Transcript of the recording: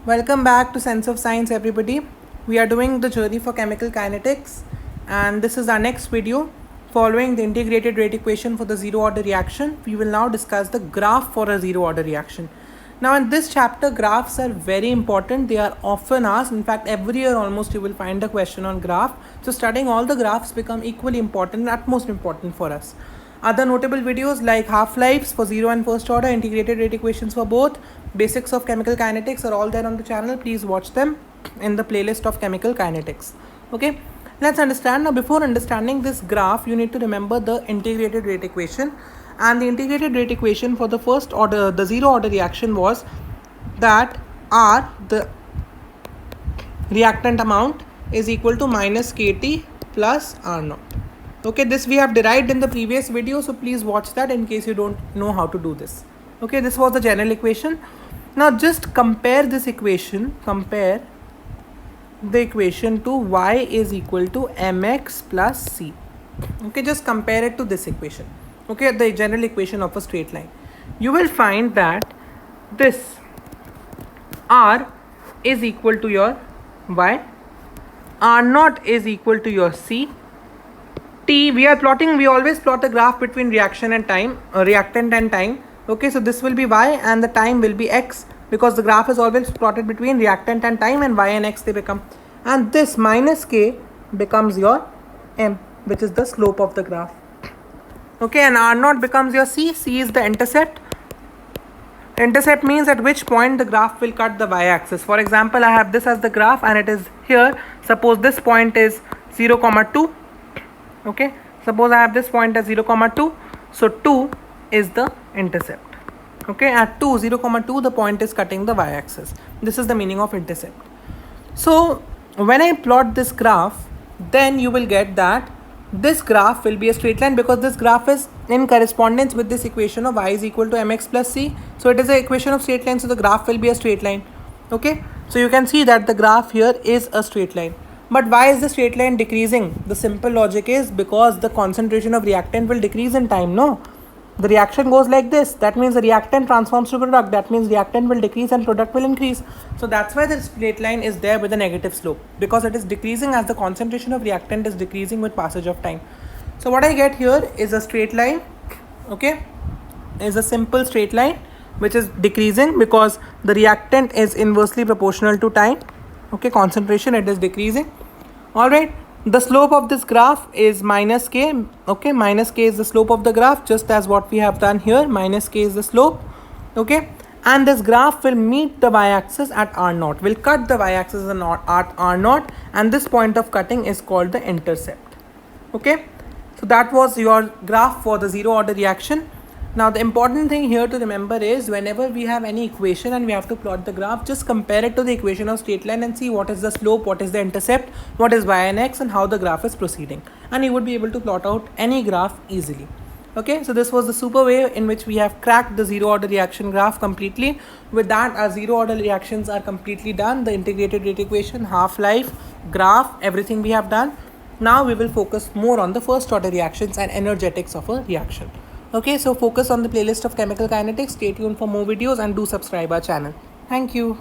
Welcome back to Sense of Science, everybody. We are doing the journey for chemical kinetics, and this is our next video. Following the integrated rate equation for the zero order reaction, we will now discuss the graph for a zero order reaction. Now, in this chapter, graphs are very important. They are often asked. In fact, every year almost you will find a question on graph. So, studying all the graphs become equally important and utmost important for us. Other notable videos like half-lives for zero and first order, integrated rate equations for both, basics of chemical kinetics are all there on the channel. Please watch them in the playlist of chemical kinetics. Okay, let's understand. Now, before understanding this graph, you need to remember the integrated rate equation. And the integrated rate equation for the first order, the zero order reaction was that R, the reactant amount, is equal to minus KT plus R naught. Okay, this we have derived in the previous video, so please watch that in case you don't know how to do this. Okay, this was the general equation. Now just compare this equation, compare the equation to y is equal to mx plus c. Okay, just compare it to this equation. Okay, the general equation of a straight line. You will find that this r is equal to your y, r naught is equal to your c, T, we always plot a graph between reaction and time, reactant and time. Okay, so this will be y and the time will be x, because the graph is always plotted between reactant and time, and y and x they become. And this minus k becomes your m, which is the slope of the graph. Okay, and r naught becomes your c. C is the intercept. Intercept means at which point the graph will cut the y-axis. For example, I have this as the graph and it is here. Suppose this point is 0, 2. Okay, suppose I have this point as 0, 2. So 2 is the intercept. Okay, at 0, 2 the point is cutting the y-axis. This is the meaning of intercept. So when I plot this graph, then you will get that this graph will be a straight line, because this graph is in correspondence with this equation of y is equal to mx plus c. So it is an equation of straight line, so the graph will be a straight line. Okay, so you can see that the graph here is a straight line. But why is the straight line decreasing? The simple logic is because the concentration of reactant will decrease in time, no? The reaction goes like this. That means the reactant transforms to product. That means reactant will decrease and product will increase. So that's why the straight line is there with a negative slope, because it is decreasing as the concentration of reactant is decreasing with passage of time. So what I get here is a straight line, okay? Is a simple straight line which is decreasing because the reactant is inversely proportional to time. Okay, concentration, it is decreasing. All right, the slope of this graph is minus k. Okay, minus k is the slope of the graph, just as what we have done here. Minus k is the slope. Okay, and this graph will meet the y-axis at r naught, will cut the y-axis at r naught, and this point of cutting is called the intercept. Okay, so that was your graph for the zero order reaction. Now the important thing here to remember is whenever we have any equation and we have to plot the graph, just compare it to the equation of straight line and see what is the slope, what is the intercept, what is y and x, and how the graph is proceeding, and you would be able to plot out any graph easily. Okay, so this was the super way in which we have cracked the zero order reaction graph completely. With that, our zero order reactions are completely done. The integrated rate equation, half-life, graph, everything we have done. Now we will focus more on the first order reactions and energetics of a reaction. Okay, so focus on the playlist of chemical kinetics. Stay tuned for more videos and do subscribe our channel. Thank you.